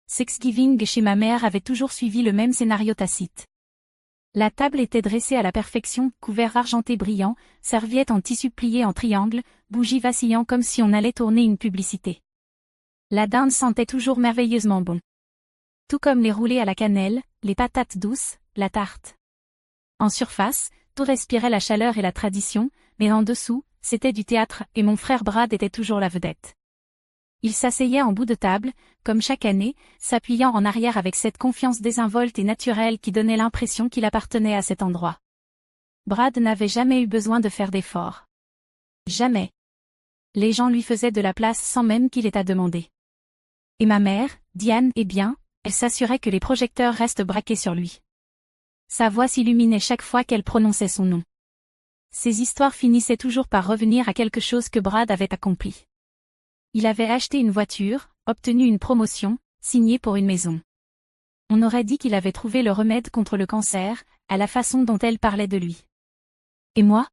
Thanksgiving chez ma mère avait toujours suivi le même scénario tacite. La table était dressée à la perfection, couvert argenté brillant, serviettes en tissu plié en triangle, bougies vacillant comme si on allait tourner une publicité. La dinde sentait toujours merveilleusement bon. Tout comme les roulés à la cannelle, les patates douces, la tarte. En surface, tout respirait la chaleur et la tradition, mais en dessous, c'était du théâtre et mon frère Brad était toujours la vedette. Il s'asseyait en bout de table, comme chaque année, s'appuyant en arrière avec cette confiance désinvolte et naturelle qui donnait l'impression qu'il appartenait à cet endroit. Brad n'avait jamais eu besoin de faire d'efforts. Jamais. Les gens lui faisaient de la place sans même qu'il ait à demander. Et ma mère, Diane, eh bien, elle s'assurait que les projecteurs restent braqués sur lui. Sa voix s'illuminait chaque fois qu'elle prononçait son nom. Ces histoires finissaient toujours par revenir à quelque chose que Brad avait accompli. Il avait acheté une voiture, obtenu une promotion, signé pour une maison. On aurait dit qu'il avait trouvé le remède contre le cancer, à la façon dont elle parlait de lui. Et moi?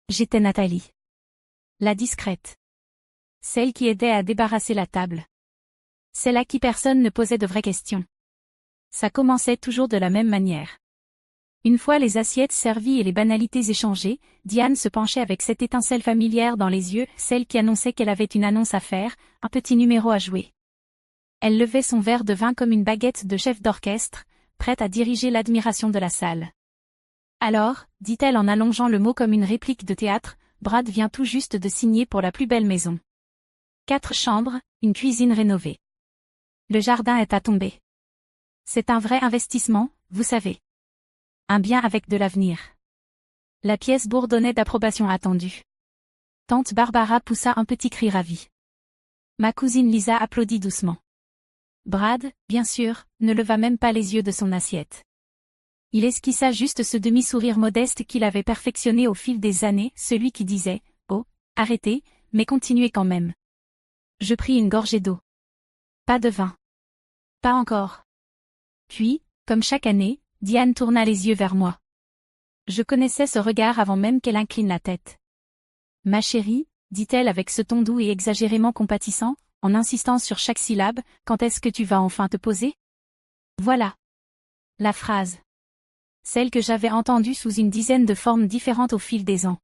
J'étais Nathalie. La discrète. Celle qui aidait à débarrasser la table. Celle à qui personne ne posait de vraies questions. Ça commençait toujours de la même manière. Une fois les assiettes servies et les banalités échangées, Diane se penchait avec cette étincelle familière dans les yeux, celle qui annonçait qu'elle avait une annonce à faire, un petit numéro à jouer. Elle levait son verre de vin comme une baguette de chef d'orchestre, prête à diriger l'admiration de la salle. Alors, dit-elle en allongeant le mot comme une réplique de théâtre, Brad vient tout juste de signer pour la plus belle maison. 4 chambres, une cuisine rénovée. Le jardin est à tomber. C'est un vrai investissement, vous savez. Un bien avec de l'avenir. La pièce bourdonnait d'approbation attendue. Tante Barbara poussa un petit cri ravi. Ma cousine Lisa applaudit doucement. Brad, bien sûr, ne leva même pas les yeux de son assiette. Il esquissa juste ce demi-sourire modeste qu'il avait perfectionné au fil des années, celui qui disait « Oh, arrêtez, mais continuez quand même. » Je pris une gorgée d'eau. Pas de vin. Pas encore. Puis, comme chaque année, Diane tourna les yeux vers moi. Je connaissais ce regard avant même qu'elle incline la tête. Ma chérie, dit-elle avec ce ton doux et exagérément compatissant, en insistant sur chaque syllabe, quand est-ce que tu vas enfin te poser? Voilà. La phrase. Celle que j'avais entendue sous une dizaine de formes différentes au fil des ans.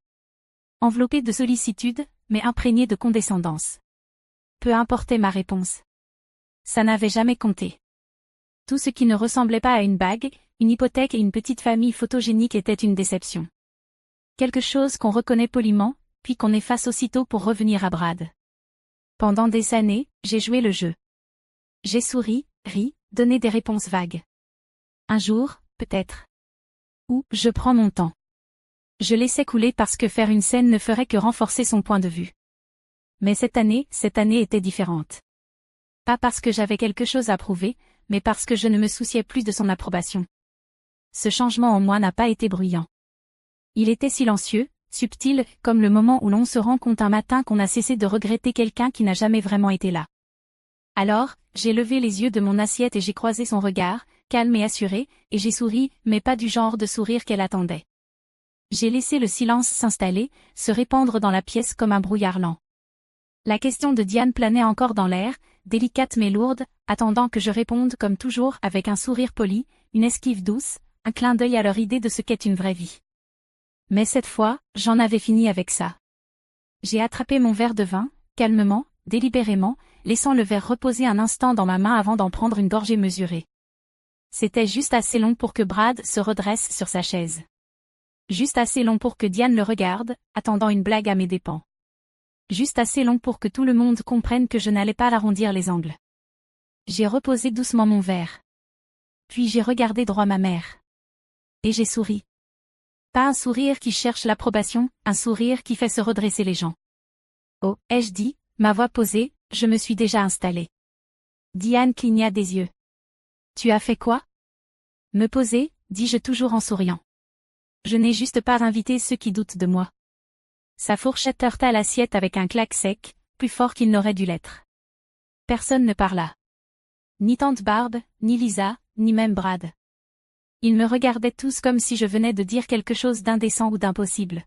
Enveloppée de sollicitude, mais imprégnée de condescendance. Peu importait ma réponse. Ça n'avait jamais compté. Tout ce qui ne ressemblait pas à une bague, une hypothèque et une petite famille photogénique était une déception. Quelque chose qu'on reconnaît poliment, puis qu'on efface aussitôt pour revenir à Brad. Pendant des années, j'ai joué le jeu. J'ai souri, ri, donné des réponses vagues. Un jour, peut-être. Ou, je prends mon temps. Je laissais couler parce que faire une scène ne ferait que renforcer son point de vue. Mais cette année était différente. Pas parce que j'avais quelque chose à prouver, mais parce que je ne me souciais plus de son approbation. Ce changement en moi n'a pas été bruyant. Il était silencieux, subtil, comme le moment où l'on se rend compte un matin qu'on a cessé de regretter quelqu'un qui n'a jamais vraiment été là. Alors, j'ai levé les yeux de mon assiette et j'ai croisé son regard, calme et assuré, et j'ai souri, mais pas du genre de sourire qu'elle attendait. J'ai laissé le silence s'installer, se répandre dans la pièce comme un brouillard lent. La question de Diane planait encore dans l'air, délicate mais lourde, attendant que je réponde comme toujours avec un sourire poli, une esquive douce, un clin d'œil à leur idée de ce qu'est une vraie vie. Mais cette fois, j'en avais fini avec ça. J'ai attrapé mon verre de vin, calmement, délibérément, laissant le verre reposer un instant dans ma main avant d'en prendre une gorgée mesurée. C'était juste assez long pour que Brad se redresse sur sa chaise. Juste assez long pour que Diane le regarde, attendant une blague à mes dépens. Juste assez long pour que tout le monde comprenne que je n'allais pas arrondir les angles. J'ai reposé doucement mon verre. Puis j'ai regardé droit ma mère. Et j'ai souri. Pas un sourire qui cherche l'approbation, un sourire qui fait se redresser les gens. Oh, ai-je dit, ma voix posée, je me suis déjà installée. Diane cligna des yeux. Tu as fait quoi? Me poser, dis-je toujours en souriant. Je n'ai juste pas invité ceux qui doutent de moi. Sa fourchette heurta l'assiette avec un claque sec, plus fort qu'il n'aurait dû l'être. Personne ne parla. Ni tante Barbe, ni Lisa, ni même Brad. Ils me regardaient tous comme si je venais de dire quelque chose d'indécent ou d'impossible.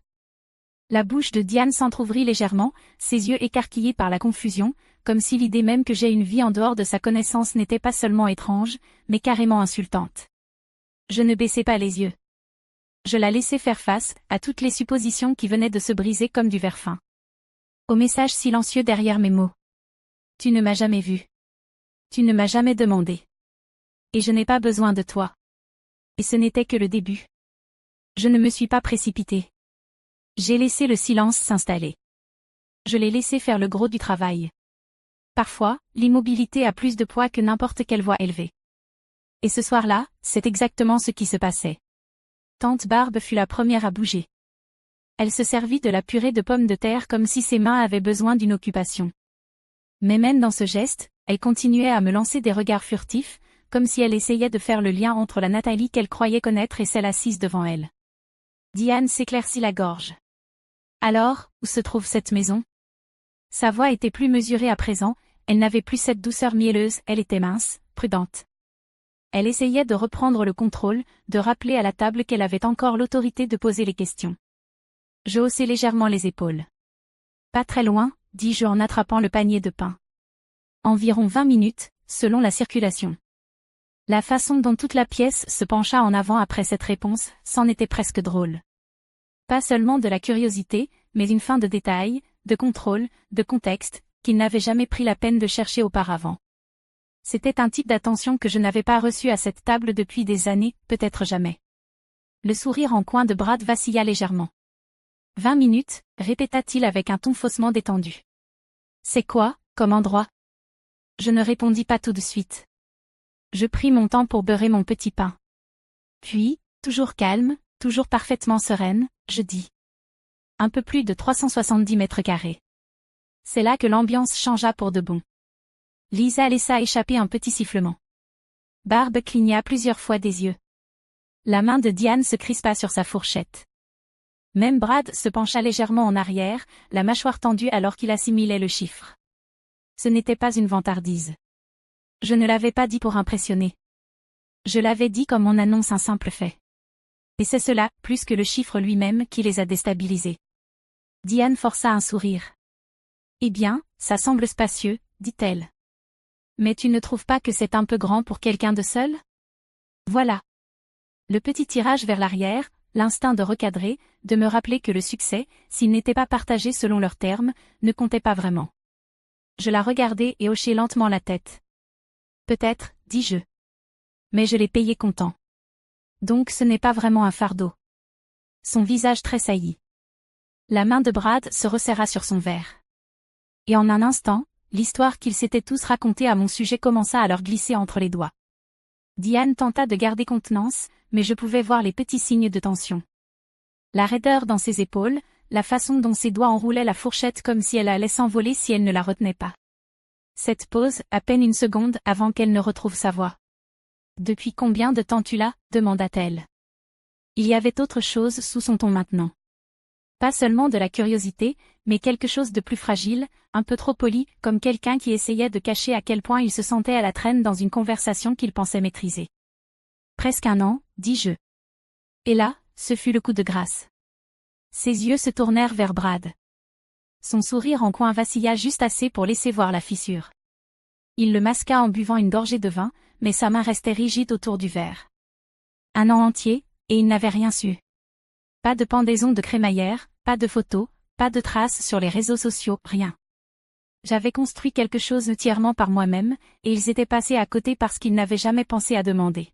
La bouche de Diane s'entr'ouvrit légèrement, ses yeux écarquillés par la confusion, comme si l'idée même que j'ai une vie en dehors de sa connaissance n'était pas seulement étrange, mais carrément insultante. Je ne baissai pas les yeux. Je la laissai faire face à toutes les suppositions qui venaient de se briser comme du verre fin. Au message silencieux derrière mes mots. Tu ne m'as jamais vu. Tu ne m'as jamais demandé. Et je n'ai pas besoin de toi. Et ce n'était que le début. Je ne me suis pas précipitée. J'ai laissé le silence s'installer. Je l'ai laissé faire le gros du travail. Parfois, l'immobilité a plus de poids que n'importe quelle voix élevée. Et ce soir-là, c'est exactement ce qui se passait. Tante Barbe fut la première à bouger. Elle se servit de la purée de pommes de terre comme si ses mains avaient besoin d'une occupation. Mais même dans ce geste, elle continuait à me lancer des regards furtifs, comme si elle essayait de faire le lien entre la Nathalie qu'elle croyait connaître et celle assise devant elle. Diane s'éclaircit la gorge. Alors, où se trouve cette maison? Sa voix était plus mesurée à présent, elle n'avait plus cette douceur mielleuse, elle était mince, prudente. Elle essayait de reprendre le contrôle, de rappeler à la table qu'elle avait encore l'autorité de poser les questions. Je haussai légèrement les épaules. Pas très loin, dis-je en attrapant le panier de pain. Environ 20 minutes, selon la circulation. La façon dont toute la pièce se pencha en avant après cette réponse, c'en était presque drôle. Pas seulement de la curiosité, mais une fin de détail, de contrôle, de contexte, qu'il n'avait jamais pris la peine de chercher auparavant. C'était un type d'attention que je n'avais pas reçu à cette table depuis des années, peut-être jamais. Le sourire en coin de Brad vacilla légèrement. 20 minutes, répéta-t-il avec un ton faussement détendu. C'est quoi, comme endroit? Je ne répondis pas tout de suite. Je pris mon temps pour beurrer mon petit pain. Puis, toujours calme, toujours parfaitement sereine, je dis. Un peu plus de 370 mètres carrés. C'est là que l'ambiance changea pour de bon. Lisa laissa échapper un petit sifflement. Barbe cligna plusieurs fois des yeux. La main de Diane se crispa sur sa fourchette. Même Brad se pencha légèrement en arrière, la mâchoire tendue alors qu'il assimilait le chiffre. Ce n'était pas une vantardise. Je ne l'avais pas dit pour impressionner. Je l'avais dit comme on annonce un simple fait. Et c'est cela, plus que le chiffre lui-même, qui les a déstabilisés. Diane força un sourire. Eh bien, ça semble spacieux, dit-elle. Mais tu ne trouves pas que c'est un peu grand pour quelqu'un de seul? Voilà. Le petit tirage vers l'arrière, l'instinct de recadrer, de me rappeler que le succès, s'il n'était pas partagé selon leurs termes, ne comptait pas vraiment. Je la regardai et hochai lentement la tête. Peut-être, dis-je. Mais je l'ai payé comptant. Donc ce n'est pas vraiment un fardeau. Son visage tressaillit. La main de Brad se resserra sur son verre. Et en un instant, l'histoire qu'ils s'étaient tous racontée à mon sujet commença à leur glisser entre les doigts. Diane tenta de garder contenance, mais je pouvais voir les petits signes de tension. La raideur dans ses épaules, la façon dont ses doigts enroulaient la fourchette comme si elle allait s'envoler si elle ne la retenait pas. Cette pause, à peine une seconde avant qu'elle ne retrouve sa voix. « Depuis combien de temps tu l'as » demanda-t-elle. Il y avait autre chose sous son ton maintenant. Pas seulement de la curiosité, mais quelque chose de plus fragile, un peu trop poli, comme quelqu'un qui essayait de cacher à quel point il se sentait à la traîne dans une conversation qu'il pensait maîtriser. Presque 1 an, dis-je. Et là, ce fut le coup de grâce. Ses yeux se tournèrent vers Brad. Son sourire en coin vacilla juste assez pour laisser voir la fissure. Il le masqua en buvant une gorgée de vin, mais sa main restait rigide autour du verre. 1 an entier, et il n'avait rien su. Pas de pendaison de crémaillère, pas de photos, pas de traces sur les réseaux sociaux, rien. J'avais construit quelque chose entièrement par moi-même, et ils étaient passés à côté parce qu'ils n'avaient jamais pensé à demander.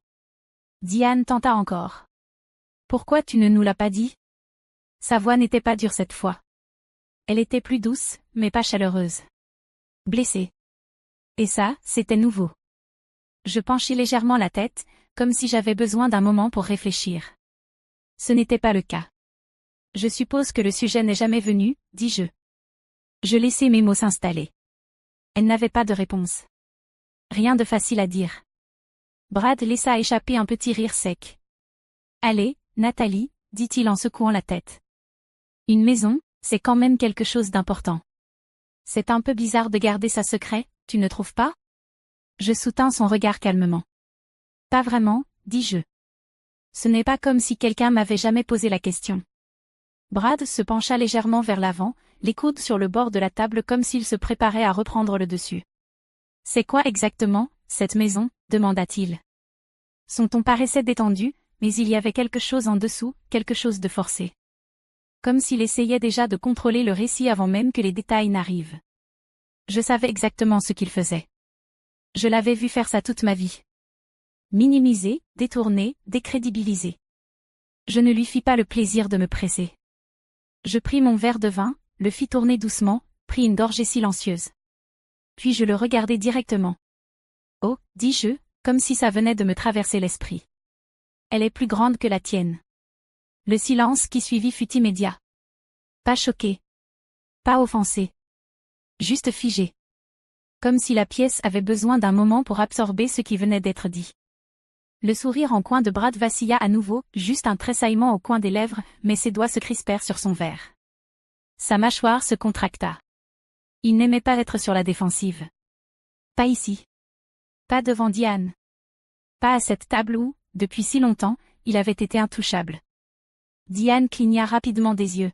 Diane tenta encore. Pourquoi tu ne nous l'as pas dit? Sa voix n'était pas dure cette fois. Elle était plus douce, mais pas chaleureuse. Blessée. Et ça, c'était nouveau. Je penchai légèrement la tête, comme si j'avais besoin d'un moment pour réfléchir. Ce n'était pas le cas. Je suppose que le sujet n'est jamais venu, dis-je. Je laissai mes mots s'installer. Elle n'avait pas de réponse. Rien de facile à dire. Brad laissa échapper un petit rire sec. Allez, Nathalie, dit-il en secouant la tête. Une maison, c'est quand même quelque chose d'important. C'est un peu bizarre de garder ça secret, tu ne trouves pas? Je soutins son regard calmement. Pas vraiment, dis-je. Ce n'est pas comme si quelqu'un m'avait jamais posé la question. Brad se pencha légèrement vers l'avant, les coudes sur le bord de la table comme s'il se préparait à reprendre le dessus. « C'est quoi exactement, cette maison ?» demanda-t-il. Son ton paraissait détendu, mais il y avait quelque chose en dessous, quelque chose de forcé. Comme s'il essayait déjà de contrôler le récit avant même que les détails n'arrivent. Je savais exactement ce qu'il faisait. Je l'avais vu faire ça toute ma vie. Minimiser, détourner, décrédibiliser. Je ne lui fis pas le plaisir de me presser. Je pris mon verre de vin, le fis tourner doucement, pris une gorgée silencieuse. Puis je le regardai directement. Oh, dis-je, comme si ça venait de me traverser l'esprit. Elle est plus grande que la tienne. Le silence qui suivit fut immédiat. Pas choqué. Pas offensé. Juste figé. Comme si la pièce avait besoin d'un moment pour absorber ce qui venait d'être dit. Le sourire en coin de Brad vacilla à nouveau, juste un tressaillement au coin des lèvres, mais ses doigts se crispèrent sur son verre. Sa mâchoire se contracta. Il n'aimait pas être sur la défensive. Pas ici. Pas devant Diane. Pas à cette table où, depuis si longtemps, il avait été intouchable. Diane cligna rapidement des yeux.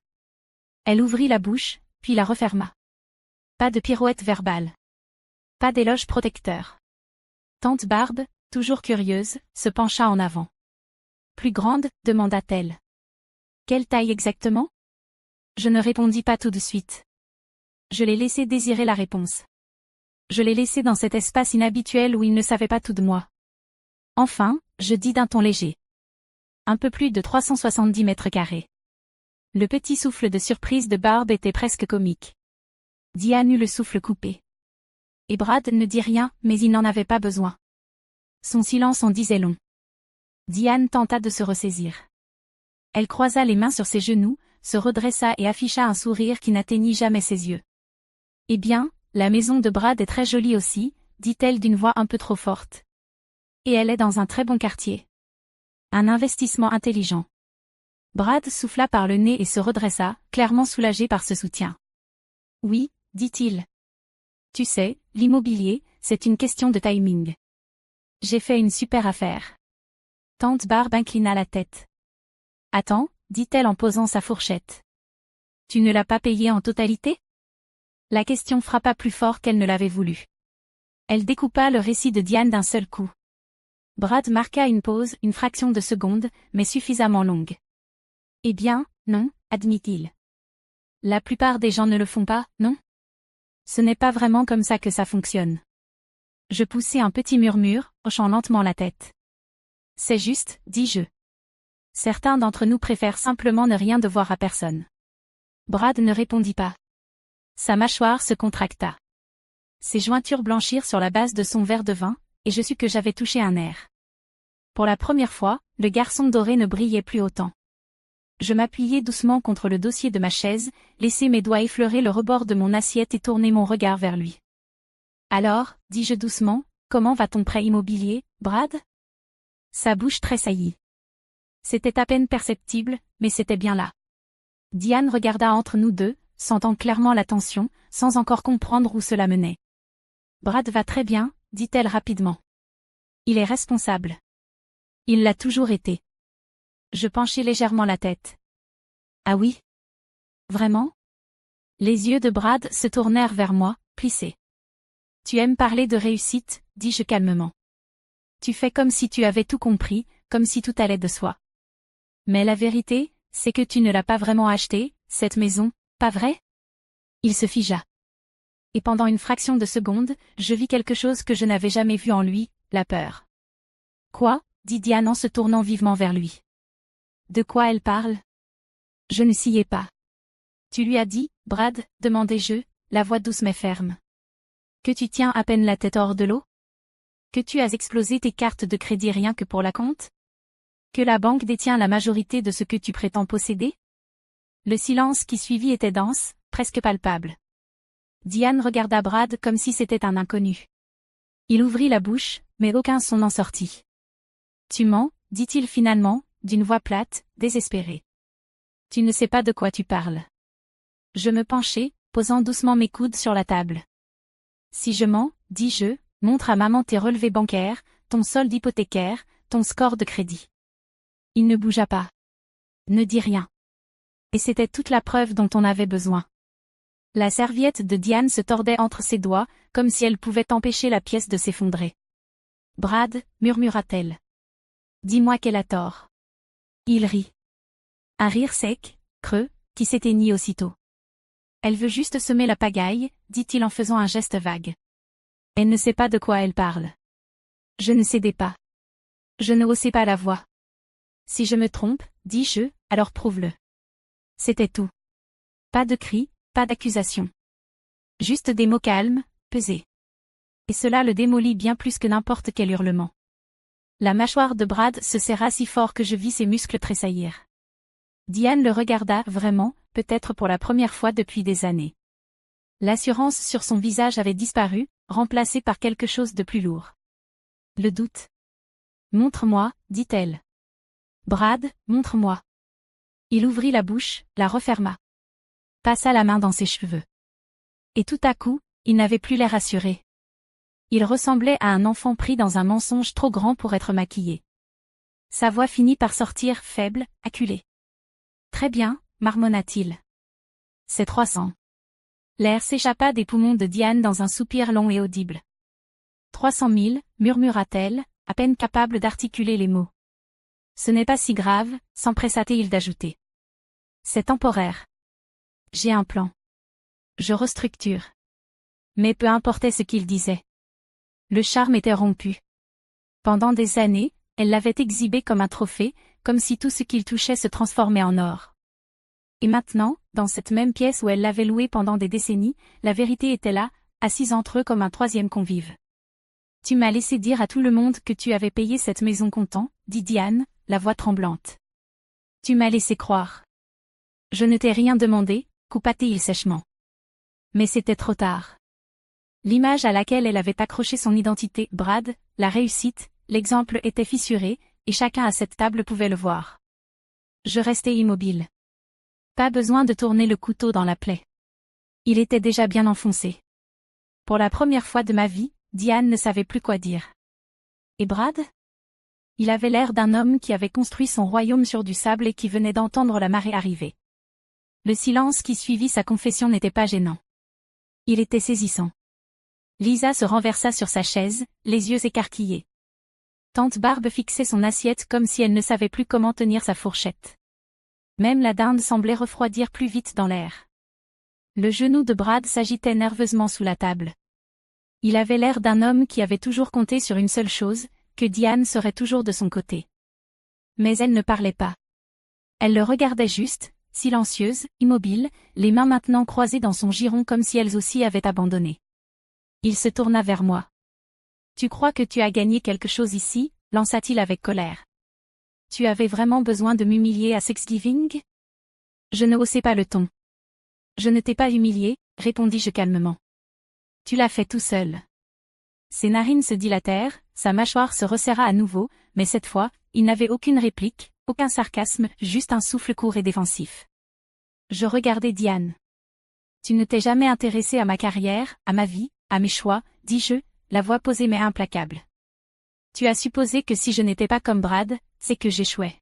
Elle ouvrit la bouche, puis la referma. Pas de pirouette verbale. Pas d'éloge protecteur. Tante Barbe, toujours curieuse, se pencha en avant. Plus grande, demanda-t-elle. Quelle taille exactement? Je ne répondis pas tout de suite. Je l'ai laissé désirer la réponse. Je l'ai laissé dans cet espace inhabituel où il ne savait pas tout de moi. Enfin, je dis d'un ton léger. Un peu plus de 370 mètres carrés. Le petit souffle de surprise de Barbe était presque comique. Diane eut le souffle coupé. Et Brad ne dit rien, mais il n'en avait pas besoin. Son silence en disait long. Diane tenta de se ressaisir. Elle croisa les mains sur ses genoux, se redressa et afficha un sourire qui n'atteignit jamais ses yeux. « Eh bien, la maison de Brad est très jolie aussi, » dit-elle d'une voix un peu trop forte. « Et elle est dans un très bon quartier. Un investissement intelligent. » Brad souffla par le nez et se redressa, clairement soulagé par ce soutien. « Oui, » dit-il. « Tu sais, l'immobilier, c'est une question de timing. J'ai fait une super affaire. » Tante Barbe inclina la tête. « Attends, » dit-elle en posant sa fourchette. « Tu ne l'as pas payé en totalité ?» La question frappa plus fort qu'elle ne l'avait voulu. Elle découpa le récit de Diane d'un seul coup. Brad marqua une pause, une fraction de seconde, mais suffisamment longue. « Eh bien, non, » admit-il. « La plupart des gens ne le font pas, non ? Ce n'est pas vraiment comme ça que ça fonctionne. » Je poussai un petit murmure, hochant lentement la tête. « C'est juste, » dis-je. Certains d'entre nous préfèrent simplement ne rien devoir à personne. Brad ne répondit pas. Sa mâchoire se contracta. Ses jointures blanchirent sur la base de son verre de vin, et je sus que j'avais touché un nerf. Pour la première fois, le garçon doré ne brillait plus autant. Je m'appuyai doucement contre le dossier de ma chaise, laissai mes doigts effleurer le rebord de mon assiette et tourner mon regard vers lui. « Alors, » dis-je doucement, « comment va ton prêt immobilier, Brad ?» Sa bouche tressaillit. C'était à peine perceptible, mais c'était bien là. Diane regarda entre nous deux, sentant clairement la tension, sans encore comprendre où cela menait. « Brad va très bien, » dit-elle rapidement. « Il est responsable. Il l'a toujours été. » Je penchai légèrement la tête. « Ah oui? Vraiment ?» Les yeux de Brad se tournèrent vers moi, plissés. « Tu aimes parler de réussite, » dis-je calmement. « Tu fais comme si tu avais tout compris, comme si tout allait de soi. Mais la vérité, c'est que tu ne l'as pas vraiment achetée, cette maison, pas vrai? » Il se figea. Et pendant une fraction de seconde, je vis quelque chose que je n'avais jamais vu en lui, la peur. « Quoi ?» dit Diane en se tournant vivement vers lui. « De quoi elle parle ?» Je ne sciais pas. « Tu lui as dit, Brad ?» demandai-je, la voix douce mais ferme. « Que tu tiens à peine la tête hors de l'eau? Que tu as explosé tes cartes de crédit rien que pour la compte? Que la banque détient la majorité de ce que tu prétends posséder? » Le silence qui suivit était dense, presque palpable. Diane regarda Brad comme si c'était un inconnu. Il ouvrit la bouche, mais aucun son n'en sortit. « Tu mens, » dit-il finalement, d'une voix plate, désespérée. « Tu ne sais pas de quoi tu parles. » Je me penchai, posant doucement mes coudes sur la table. « Si je mens, dis-je, montre à maman tes relevés bancaires, ton solde hypothécaire, ton score de crédit. » Il ne bougea pas. « Ne dis rien. » Et c'était toute la preuve dont on avait besoin. La serviette de Diane se tordait entre ses doigts, comme si elle pouvait empêcher la pièce de s'effondrer. « Brad, murmura-t-elle. Dis-moi qu'elle a tort. » Il rit. Un rire sec, creux, qui s'éteignit aussitôt. « Elle veut juste semer la pagaille, » dit-il en faisant un geste vague. « Elle ne sait pas de quoi elle parle. » Je ne cédais pas. Je ne haussais pas la voix. « Si je me trompe, dis-je, alors prouve-le. » C'était tout. Pas de cris, pas d'accusation. Juste des mots calmes, pesés. Et cela le démolit bien plus que n'importe quel hurlement. La mâchoire de Brad se serra si fort que je vis ses muscles tressaillir. Diane le regarda vraiment, peut-être pour la première fois depuis des années. L'assurance sur son visage avait disparu, remplacée par quelque chose de plus lourd. Le doute. « Montre-moi, dit-elle. Brad, montre-moi. » Il ouvrit la bouche, la referma. Passa la main dans ses cheveux. Et tout à coup, il n'avait plus l'air assuré. Il ressemblait à un enfant pris dans un mensonge trop grand pour être maquillé. Sa voix finit par sortir, faible, acculée. « Très bien, marmonna-t-il. C'est 300. » L'air s'échappa des poumons de Diane dans un soupir long et audible. 300 000, murmura-t-elle, à peine capable d'articuler les mots. Ce n'est pas si grave, s'empressa-t-il d'ajouter. C'est temporaire. J'ai un plan. Je restructure. Mais peu importait ce qu'il disait. Le charme était rompu. Pendant des années, elle l'avait exhibé comme un trophée, comme si tout ce qu'il touchait se transformait en or. Et maintenant, dans cette même pièce où elle l'avait loué pendant des décennies, la vérité était là, assise entre eux comme un troisième convive. « Tu m'as laissé dire à tout le monde que tu avais payé cette maison comptant, » dit Diane, la voix tremblante. « Tu m'as laissé croire. » « Je ne t'ai rien demandé, » coupa-t-il sèchement. Mais c'était trop tard. L'image à laquelle elle avait accroché son identité, Brad, la réussite, l'exemple était fissuré, et chacun à cette table pouvait le voir. Je restais immobile. Pas besoin de tourner le couteau dans la plaie. Il était déjà bien enfoncé. Pour la première fois de ma vie, Diane ne savait plus quoi dire. Et Brad ? Il avait l'air d'un homme qui avait construit son royaume sur du sable et qui venait d'entendre la marée arriver. Le silence qui suivit sa confession n'était pas gênant. Il était saisissant. Lisa se renversa sur sa chaise, les yeux écarquillés. Tante Barbe fixait son assiette comme si elle ne savait plus comment tenir sa fourchette. Même la dinde semblait refroidir plus vite dans l'air. Le genou de Brad s'agitait nerveusement sous la table. Il avait l'air d'un homme qui avait toujours compté sur une seule chose, que Diane serait toujours de son côté. Mais elle ne parlait pas. Elle le regardait juste, silencieuse, immobile, les mains maintenant croisées dans son giron comme si elles aussi avaient abandonné. Il se tourna vers moi. « Tu crois que tu as gagné quelque chose ici ?» lança-t-il avec colère. « Tu avais vraiment besoin de m'humilier à Thanksgiving ?» Je ne haussai pas le ton. « Je ne t'ai pas humilié, » répondis-je calmement. « Tu l'as fait tout seul. » Ses narines se dilatèrent, sa mâchoire se resserra à nouveau, mais cette fois, il n'avait aucune réplique, aucun sarcasme, juste un souffle court et défensif. Je regardai Diane. « Tu ne t'es jamais intéressée à ma carrière, à ma vie, à mes choix, » dis-je, la voix posée mais implacable. « Tu as supposé que si je n'étais pas comme Brad, c'est que j'échouais.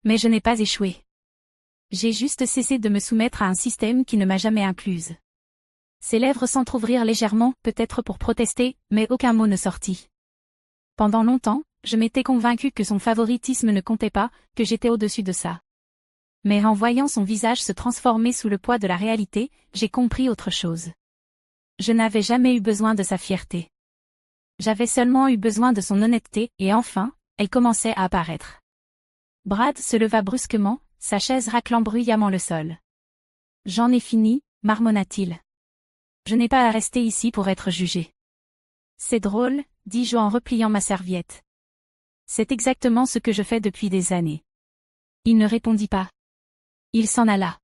Mais je n'ai pas échoué. J'ai juste cessé de me soumettre à un système qui ne m'a jamais incluse. » Ses lèvres s'entr'ouvrirent légèrement, peut-être pour protester, mais aucun mot ne sortit. Pendant longtemps, je m'étais convaincue que son favoritisme ne comptait pas, que j'étais au-dessus de ça. Mais en voyant son visage se transformer sous le poids de la réalité, j'ai compris autre chose. Je n'avais jamais eu besoin de sa fierté. J'avais seulement eu besoin de son honnêteté, et enfin, elle commençait à apparaître. Brad se leva brusquement, sa chaise raclant bruyamment le sol. « J'en ai fini, marmonna-t-il. Je n'ai pas à rester ici pour être jugé. » C'est drôle, dis-je en repliant ma serviette. C'est exactement ce que je fais depuis des années. Il ne répondit pas. Il s'en alla.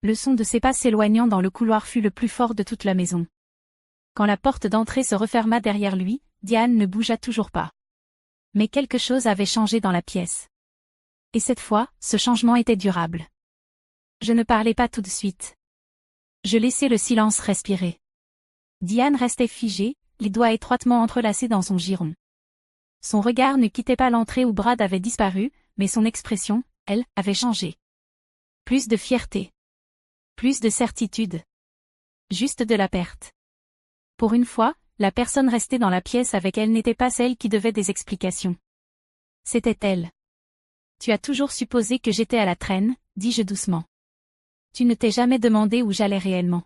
Le son de ses pas s'éloignant dans le couloir fut le plus fort de toute la maison. Quand la porte d'entrée se referma derrière lui, Diane ne bougea toujours pas. Mais quelque chose avait changé dans la pièce. Et cette fois, ce changement était durable. Je ne parlais pas tout de suite. Je laissai le silence respirer. Diane restait figée, les doigts étroitement entrelacés dans son giron. Son regard ne quittait pas l'entrée où Brad avait disparu, mais son expression, elle, avait changé. Plus de fierté. Plus de certitude. Juste de la perte. Pour une fois, la personne restée dans la pièce avec elle n'était pas celle qui devait des explications. C'était elle. Tu as toujours supposé que j'étais à la traîne, dis-je doucement. Tu ne t'es jamais demandé où j'allais réellement.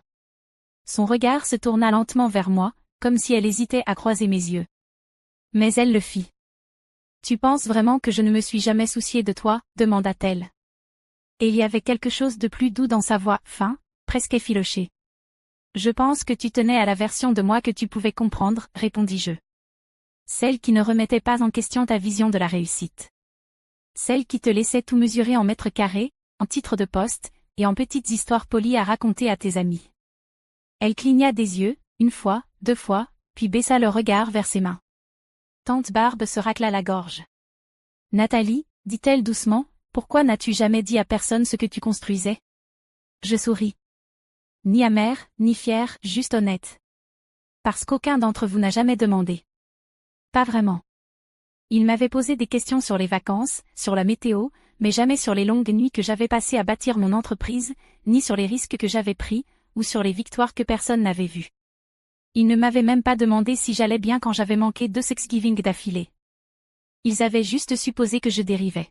Son regard se tourna lentement vers moi, comme si elle hésitait à croiser mes yeux. Mais elle le fit. Tu penses vraiment que je ne me suis jamais souciée de toi, demanda-t-elle. Et il y avait quelque chose de plus doux dans sa voix, fin, presque effilochée. Je pense que tu tenais à la version de moi que tu pouvais comprendre, répondis-je. Celle qui ne remettait pas en question ta vision de la réussite. Celle qui te laissait tout mesurer en mètres carrés, en titres de poste, et en petites histoires polies à raconter à tes amis. Elle cligna des yeux, une fois, deux fois, puis baissa le regard vers ses mains. Tante Barbe se racla la gorge. Nathalie, dit-elle doucement, pourquoi n'as-tu jamais dit à personne ce que tu construisais? Je souris. Ni amère, ni fière, juste honnête. Parce qu'aucun d'entre vous n'a jamais demandé. Pas vraiment. Il m'avait posé des questions sur les vacances, sur la météo, mais jamais sur les longues nuits que j'avais passées à bâtir mon entreprise, ni sur les risques que j'avais pris, ou sur les victoires que personne n'avait vues. Ils ne m'avaient même pas demandé si j'allais bien quand j'avais manqué 2 Thanksgiving d'affilée. Ils avaient juste supposé que je dérivais.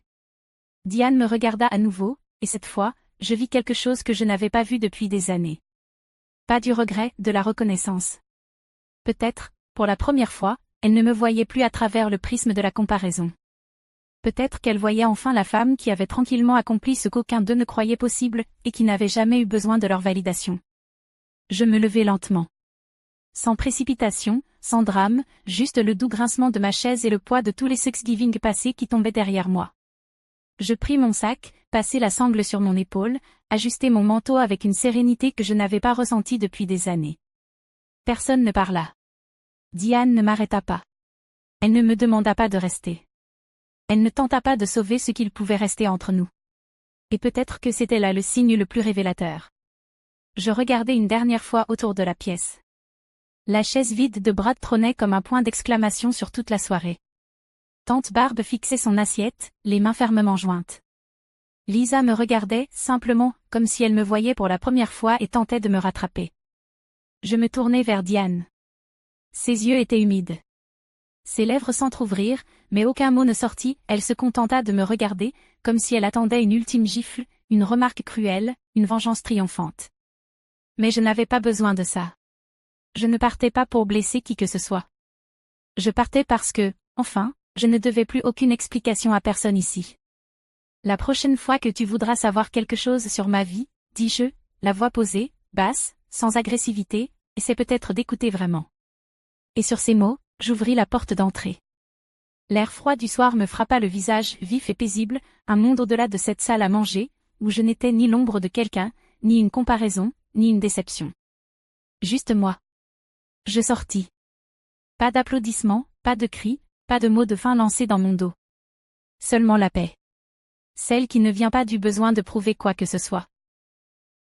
Diane me regarda à nouveau, et cette fois, je vis quelque chose que je n'avais pas vu depuis des années. Pas du regret, de la reconnaissance. Peut-être, pour la première fois, elle ne me voyait plus à travers le prisme de la comparaison. Peut-être qu'elle voyait enfin la femme qui avait tranquillement accompli ce qu'aucun d'eux ne croyait possible, et qui n'avait jamais eu besoin de leur validation. Je me levai lentement. Sans précipitation, sans drame, juste le doux grincement de ma chaise et le poids de tous les Thanksgiving passés qui tombaient derrière moi. Je pris mon sac, passai la sangle sur mon épaule, ajustai mon manteau avec une sérénité que je n'avais pas ressentie depuis des années. Personne ne parla. Diane ne m'arrêta pas. Elle ne me demanda pas de rester. Elle ne tenta pas de sauver ce qu'il pouvait rester entre nous. Et peut-être que c'était là le signe le plus révélateur. Je regardai une dernière fois autour de la pièce. La chaise vide de Brad trônait comme un point d'exclamation sur toute la soirée. Tante Barbe fixait son assiette, les mains fermement jointes. Lisa me regardait, simplement, comme si elle me voyait pour la première fois et tentait de me rattraper. Je me tournai vers Diane. Ses yeux étaient humides. Ses lèvres s'entr'ouvrirent, mais aucun mot ne sortit, elle se contenta de me regarder, comme si elle attendait une ultime gifle, une remarque cruelle, une vengeance triomphante. Mais je n'avais pas besoin de ça. Je ne partais pas pour blesser qui que ce soit. Je partais parce que, enfin, je ne devais plus aucune explication à personne ici. La prochaine fois que tu voudras savoir quelque chose sur ma vie, dis-je, la voix posée, basse, sans agressivité, essaie peut-être d'écouter vraiment. Et sur ces mots, j'ouvris la porte d'entrée. L'air froid du soir me frappa le visage vif et paisible, un monde au-delà de cette salle à manger, où je n'étais ni l'ombre de quelqu'un, ni une comparaison, ni une déception. Juste moi. Je sortis. Pas d'applaudissements, pas de cris, pas de mots de fin lancés dans mon dos. Seulement la paix. Celle qui ne vient pas du besoin de prouver quoi que ce soit.